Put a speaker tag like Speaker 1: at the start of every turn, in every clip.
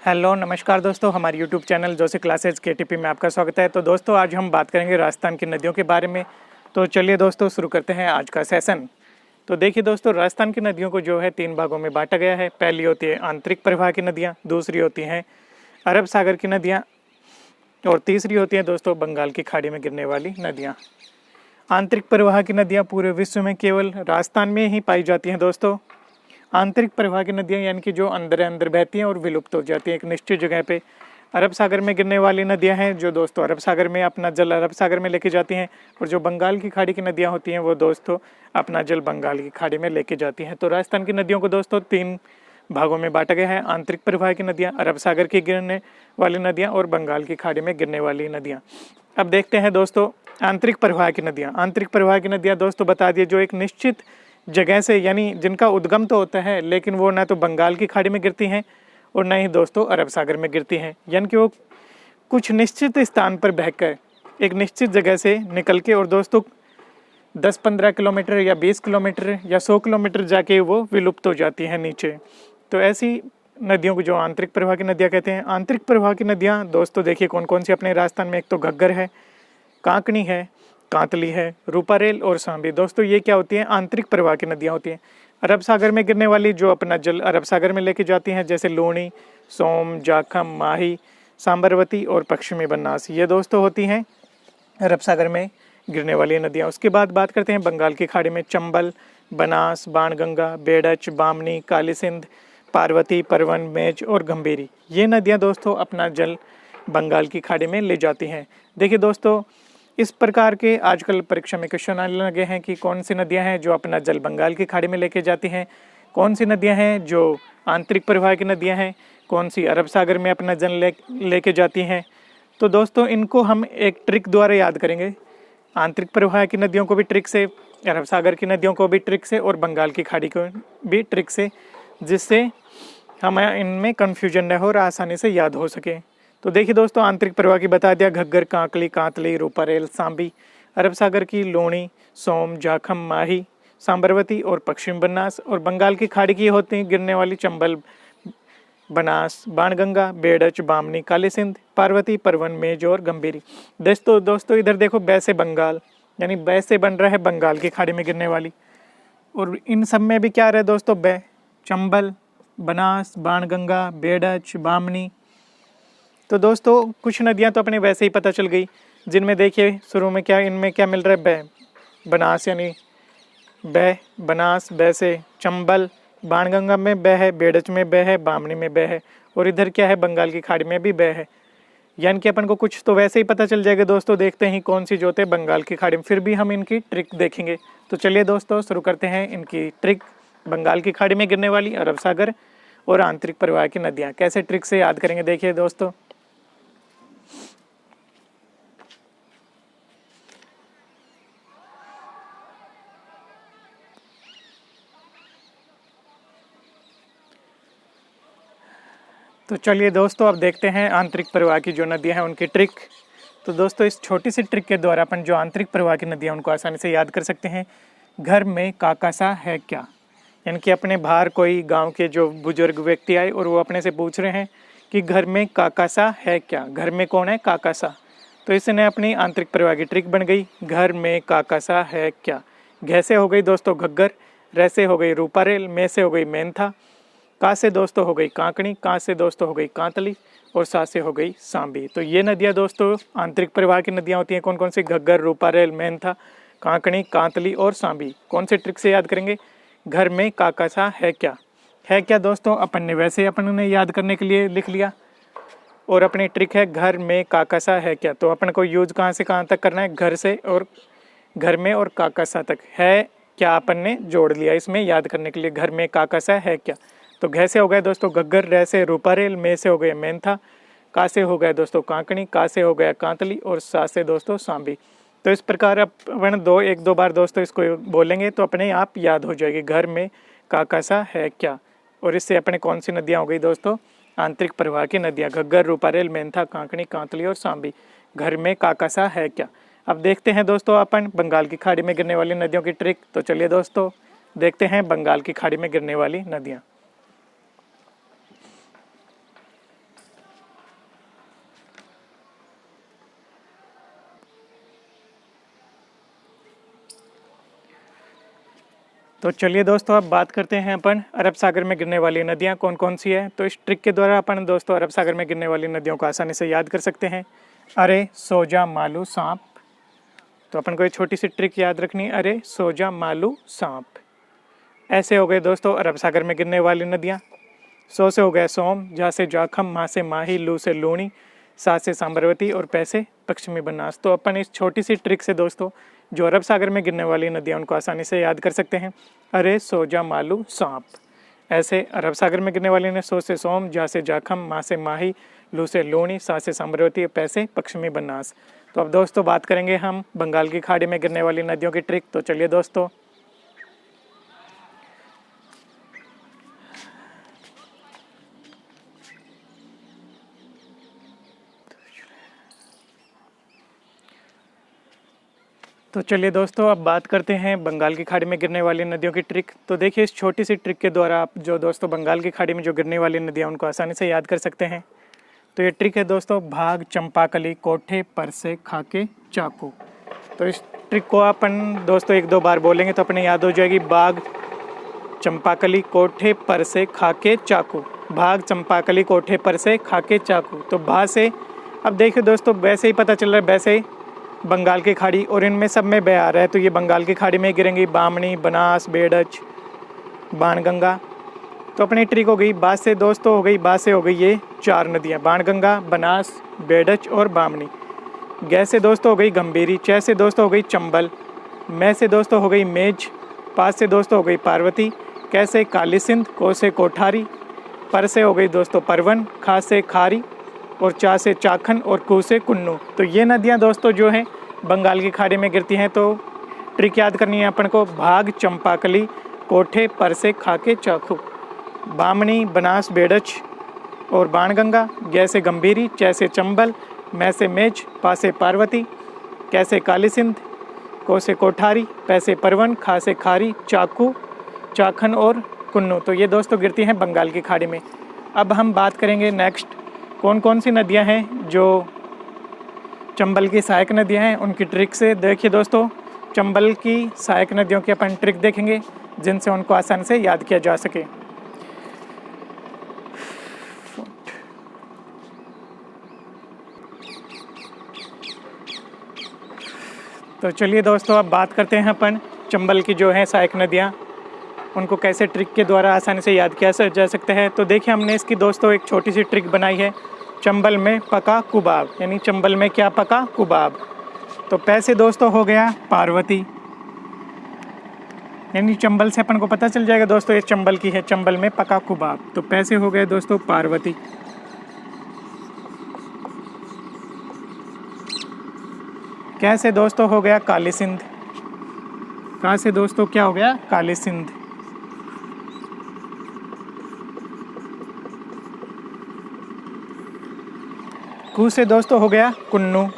Speaker 1: Hello नमस्कार दोस्तों, हमारे यूट्यूब चैनल जोशी क्लासेज केटीपी में आपका स्वागत है। तो दोस्तों आज हम बात करेंगे राजस्थान की नदियों के बारे में। तो चलिए दोस्तों शुरू करते हैं आज का सेशन। तो देखिए दोस्तों, राजस्थान की नदियों को जो है 3 भागों में बांटा गया है। पहली होती है आंतरिक प्रवाह की नदियाँ, दूसरी होती हैं अरब सागर की नदियाँ और तीसरी होती हैं दोस्तों बंगाल की खाड़ी में गिरने वाली नदियाँ। आंतरिक प्रवाह की नदियाँ पूरे विश्व में केवल राजस्थान में ही पाई जाती हैं दोस्तों। आंतरिक प्रवाह की नदियाँ यानी कि जो अंदर अंदर बहती हैं और विलुप्त हो जाती हैं एक निश्चित जगह पे। अरब सागर में गिरने वाली नदियाँ हैं जो दोस्तों अरब सागर में अपना जल अरब सागर में लेके जाती हैं, और जो बंगाल की खाड़ी की नदियाँ होती हैं वो दोस्तों अपना जल बंगाल की खाड़ी में लेके जाती हैं। तो राजस्थान की नदियों को दोस्तों 3 भागों में बांटा गया है। आंतरिक प्रवाह की नदियाँ, अरब सागर की गिरने वाली नदियाँ और बंगाल की खाड़ी में गिरने वाली नदियाँ। अब देखते हैं दोस्तों आंतरिक प्रवाह की नदियाँ। आंतरिक प्रवाह की नदियाँ दोस्तों बता दिए जो एक निश्चित जगह से, यानी जिनका उद्गम तो होता है लेकिन वो ना तो बंगाल की खाड़ी में गिरती हैं और न ही दोस्तों अरब सागर में गिरती हैं, यानी कि वो कुछ निश्चित स्थान पर बहकर एक निश्चित जगह से निकल के और दोस्तों 10-15 किलोमीटर या 20 किलोमीटर या 100 किलोमीटर जाके वो विलुप्त हो जाती हैं नीचे। तो ऐसी नदियों को जो आंतरिक प्रवाह की नदियाँ कहते हैं। आंतरिक प्रवाह की नदियाँ दोस्तों देखिए कौन कौन सी अपने राजस्थान में। एक तो घग्गर है, कांकनी है, कांतली है, रूपारेल और सांबी। दोस्तों ये क्या होती है? आंतरिक प्रवाह की नदियाँ होती हैं। अरब सागर में गिरने वाली जो अपना जल अरब सागर में लेके जाती हैं, जैसे लूणी, सोम, जाखम, माही, सांबरवती और पश्चिमी बनास, ये दोस्तों होती हैं अरब सागर में गिरने वाली नदियाँ। उसके बाद बात करते हैं बंगाल की खाड़ी में। चंबल, बनास, बाणगंगा, बेडच, बामनी, काली सिंध, पार्वती, परवन, मेज और गंभीरी, ये नदियाँ दोस्तों अपना जल बंगाल की खाड़ी में ले जाती हैं। देखिए दोस्तों, इस प्रकार के आजकल परीक्षा में क्वेश्चन आने लगे हैं कि कौन सी नदियां हैं जो अपना जल बंगाल की खाड़ी में लेके जाती हैं, कौन सी नदियां हैं जो आंतरिक प्रवाह की नदियां हैं, कौन सी अरब सागर में अपना जल लेके जाती हैं। तो दोस्तों इनको हम एक ट्रिक द्वारा याद करेंगे। आंतरिक प्रवाह की नदियों को भी ट्रिक से, अरब सागर की नदियों को भी ट्रिक से और बंगाल की खाड़ी को भी ट्रिक से, जिससे हमें इनमें कन्फ्यूजन न हो और आसानी से याद हो सके। तो देखिए दोस्तों, आंतरिक प्रवाह की बता दिया। घग्गर, कांकली, कांतली, रूपारेल, सांबी। अरब सागर की लूणी, सोम, जाखम, माही, सांबरवती और पश्चिम बनास। और बंगाल की खाड़ी की होती हैं गिरने वाली चंबल, बनास, बाणगंगा, बेडच, बामनी, काली सिंध, पार्वती, परवन, मेज और गंभीरी। दोस्तों इधर देखो, बै से बंगाल, यानी बै से बन रहा है बंगाल की खाड़ी में गिरने वाली। और इन सब में भी क्या रहे दोस्तों? बै, चंबल, बनास, बाणगंगा, बेडच, बामनी। तो दोस्तों कुछ नदियां तो अपने वैसे ही पता चल गई, जिनमें देखिए शुरू में क्या, इनमें क्या मिल रहा है? बै, बनास, यानी बै, बनास, बै से चंबल, बाणगंगा में बै है, बेडच में बै है, बामनी में बै है, और इधर क्या है? बंगाल की खाड़ी में भी बै है। यानी कि अपन को कुछ तो वैसे ही पता चल जाएगा दोस्तों। देखते हैं कौन सी जोते बंगाल की खाड़ी में, फिर भी हम इनकी ट्रिक देखेंगे। तो चलिए दोस्तों शुरू करते हैं इनकी ट्रिक। बंगाल की खाड़ी में गिरने वाली, अरब सागर और आंतरिक प्रवाह की नदियाँ कैसे ट्रिक से याद करेंगे, देखिए दोस्तों। तो चलिए दोस्तों अब देखते हैं आंतरिक प्रवाह की जो नदियां हैं उनकी ट्रिक। तो दोस्तों इस छोटी सी ट्रिक के द्वारा अपन जो आंतरिक प्रवाह की नदियां उनको आसानी से याद कर सकते हैं। घर में काकासा है क्या? यानी कि अपने बाहर कोई गांव के जो बुजुर्ग व्यक्ति आए और वो अपने से पूछ रहे हैं कि घर में काकासा है क्या, घर में कौन है? काकासा। तो इसने अपनी आंतरिक प्रवाह की ट्रिक बन गई, घर में काकासा है क्या। घ से हो गई दोस्तों घग्गर, र से हो गई रूपारेल, में से हो गई मेंथा, का से दोस्तों हो गई कांकणी, का से दोस्तों हो गई कांतली और सा से हो गई सांबी। तो ये नदियाँ दोस्तों आंतरिक प्रवाह की नदियाँ होती हैं। कौन कौन सी? घग्गर, रूपारेल, मेंथा, कांकणी, कांतली और सांबी। कौन से ट्रिक से याद करेंगे? घर में काकासा है क्या। है क्या दोस्तों अपन ने वैसे ही अपन ने याद करने के लिए लिख लिया, और अपनी ट्रिक है घर में काकासा है क्या। तो अपन को यूज कहाँ से कहाँ तक करना है? घर से और घर में और काकासा तक। है क्या अपन ने जोड़ लिया इसमें याद करने के लिए, घर में काकासा है क्या। तो घ से हो गए दोस्तों घग्गर, र से रूपारेल, में से हो गए मेंथा, का से हो गए दोस्तों कांकणी, का से हो गया कांतली और सा से दोस्तों सांबी। तो इस प्रकार अपन एक दो बार दोस्तों इसको बोलेंगे तो अपने आप याद हो जाएगी, घर में काकासा है क्या। और इससे अपने कौन सी नदियाँ हो गई दोस्तों? आंतरिक प्रवाह की नदियाँ, घग्गर, रूपारेल, मेंथा, कांकणी, कांतली और सांबी। घर में काकासा है क्या। अब देखते हैं दोस्तों अपन बंगाल की खाड़ी में गिरने वाली नदियों की ट्रिक। तो चलिए दोस्तों देखते हैं बंगाल की खाड़ी में गिरने वाली नदियाँ। तो चलिए दोस्तों अब बात करते हैं अपन अरब सागर में गिरने वाली नदियाँ कौन कौन सी है। तो इस ट्रिक के द्वारा अपन दोस्तों अरब सागर में गिरने वाली नदियों को आसानी से याद कर सकते हैं। अरे सोजा मालू सांप, तो अपन को ये छोटी सी ट्रिक याद रखनी, अरे सोजा मालू सांप। ऐसे हो गए दोस्तों अरब सागर में गिरने वाली नदियाँ। सो से हो गया सोम, जा से जाखम, माँ से माही, लू से लूणी, सा से सांबरवती और पै से पश्चिमी बनास। तो अपन इस छोटी सी ट्रिक से दोस्तों जो अरब सागर में गिरने वाली नदियाँ उनको आसानी से याद कर सकते हैं। अरे सोजा मालू सांप, ऐसे अरब सागर में गिरने वाली ने सो से सोम, जा से जाखम, माँ से माही, लू से लूणी, सा से सांबरवती, पै से पश्चिमी बनास। तो अब दोस्तों बात करेंगे हम बंगाल की खाड़ी में गिरने वाली नदियों की ट्रिक। तो चलिए दोस्तों अब बात करते हैं बंगाल की खाड़ी में गिरने वाली नदियों की ट्रिक। तो देखिए इस छोटी सी ट्रिक के द्वारा आप जो दोस्तों बंगाल की खाड़ी में जो गिरने वाली नदियाँ उनको आसानी से याद कर सकते हैं। तो ये ट्रिक है दोस्तों, भाग चंपाकली कोठे पर से खाके चाकू। तो इस ट्रिक को अपन दोस्तों एक दो बार बोलेंगे तो अपने याद हो जाएगी, बाग चंपाकली कोठे पर से खाके चाकू, भाग चंपाकली कोठे पर से खाके चाकू। तो भा से अब देखिए दोस्तों वैसे ही पता चल रहा है, वैसे ही बंगाल की खाड़ी और इनमें सब में बह आ रहा है, तो ये बंगाल की खाड़ी में गिरेंगी बामनी, बनास, बेड़च, बाणगंगा। तो अपनी ट्रिक हो गई बा से दोस्तों, हो गई बा से हो गई ये चार नदियाँ, बाणगंगा, बनास, बेड़च और बामनी। गै से दोस्तों हो गई गंभीरी, च से दोस्तों हो गई चंबल, मैं से दोस्तों हो गई मेज, पा से दोस्तों हो गई पार्वती, कै से काली सिंध, को से कोठारी, पर से हो गई दोस्तों परवन, खा से खारी और चा से चाखन और कू से कुन्नू। तो ये नदियाँ दोस्तों जो हैं बंगाल की खाड़ी में गिरती हैं। तो ट्रिक याद करनी है अपन को, भाग चंपाकली कोठे पर से खाके चाकू, बामनी, बनास, बेड़च और बाणगंगा, गै से गंभीरी, च से चंबल, मैं से मेज, पा से पार्वती, कै से काली सिंध, को से कोठारी, पै से परवन, खा से खारी, चाकू, चाखन और कुन्नू। तो ये दोस्तों गिरती हैं बंगाल की खाड़ी में। अब हम बात करेंगे नेक्स्ट कौन कौन सी नदियां हैं जो चंबल की सहायक नदियां हैं उनकी ट्रिक से। देखिए दोस्तों चंबल की सहायक नदियों की अपन ट्रिक देखेंगे जिनसे उनको आसानी से याद किया जा सके। तो चलिए दोस्तों अब बात करते हैं अपन चंबल की जो है सहायक नदियाँ उनको कैसे ट्रिक के द्वारा आसानी से याद किया जा सकता है। तो देखिए हमने इसकी दोस्तों एक छोटी सी ट्रिक बनाई है, चंबल में पका कुबाब, यानी चंबल में क्या पका कुबाब। तो पैसे दोस्तों हो गया पार्वती, यानी चंबल से अपन को पता चल जाएगा दोस्तों ये चंबल की है, चंबल में पका कुबाब। तो पैसे हो गए दोस्तों पार्वती, कैसे दोस्तों हो गया काली सिंध, कहाँ से दोस्तों क्या हो गया काली सिंध, कू से दोस्तों हो गया कुन्नू,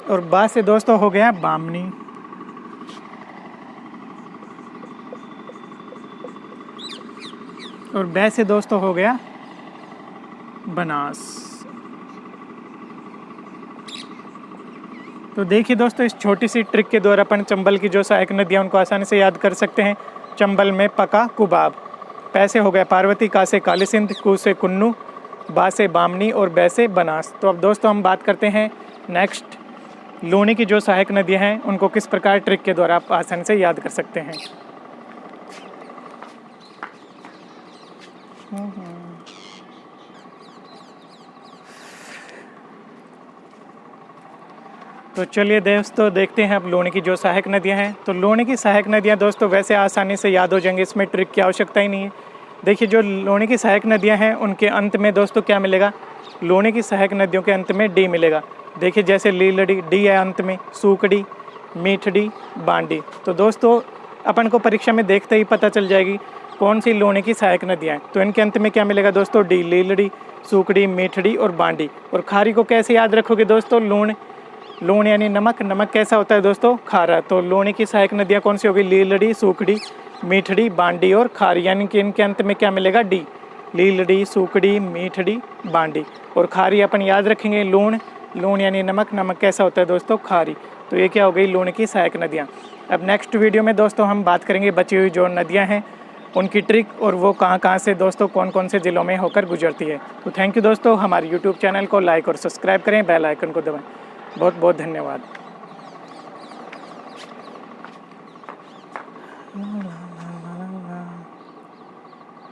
Speaker 1: और बा से दोस्तों हो गया बामनी, और बै से दोस्तों हो गया बनास। तो देखिए दोस्तों इस छोटी सी ट्रिक के द्वारा अपन चंबल की जो सहायक नदियाँ उनको आसानी से याद कर सकते हैं। चंबल में पका कुबाब, पैसे हो गया पार्वती, का से काली सिंध, कू से कुन्नू, बा से बामनी और बै से बनास। तो अब दोस्तों हम बात करते हैं नेक्स्ट लूणी की जो सहायक नदियाँ हैं उनको किस प्रकार ट्रिक के द्वारा आप आसानी से याद कर सकते हैं। तो चलिए दोस्तों देखते हैं अब लूणी की जो सहायक नदियां हैं। तो लूणी की सहायक नदियां दोस्तों वैसे आसानी से याद हो जाएंगी, इसमें ट्रिक की आवश्यकता ही नहीं है। देखिए जो लूणी की सहायक नदियां हैं उनके अंत में दोस्तों क्या मिलेगा, लूणी की सहायक नदियों के अंत में डी मिलेगा। देखिए जैसे लीलड़ी डी है अंत में, सूकड़ी, मीठड़ी, बांडी। तो दोस्तों अपन को परीक्षा में देखते ही पता चल जाएगी कौन सी लूणी की सहायक नदियाँ हैं। तो इनके अंत में क्या मिलेगा दोस्तों, डी, लीलड़ी, सूकड़ी, मीठड़ी और बांडी। और खारी को कैसे याद रखोगे दोस्तों, लूण, लूण यानी नमक, नमक कैसा होता है दोस्तों खारा। तो लूणी की सहायक नदियाँ कौन सी होगी, लीलड़ी, सूखड़ी, मीठड़ी, बांडी और खारी, यानी कि इनके अंत में क्या मिलेगा डी। लीलड़ी, सूकड़ी, मीठड़ी, बांडी। और खारी अपन याद रखेंगे लूण, लूण यानी नमक, नमक कैसा होता है दोस्तों खारी। तो ये क्या हो गई लूण की सहायक नदियाँ। अब नेक्स्ट वीडियो में दोस्तों हम बात करेंगे बची हुई जो नदियाँ हैं उनकी ट्रिक और वो कहाँ कहाँ से दोस्तों कौन कौन से ज़िलों में होकर गुजरती है। तो थैंक यू दोस्तों, हमारे यूट्यूब चैनल को लाइक और सब्सक्राइब करें, बेल आइकन को दबाएं। बहुत बहुत धन्यवाद।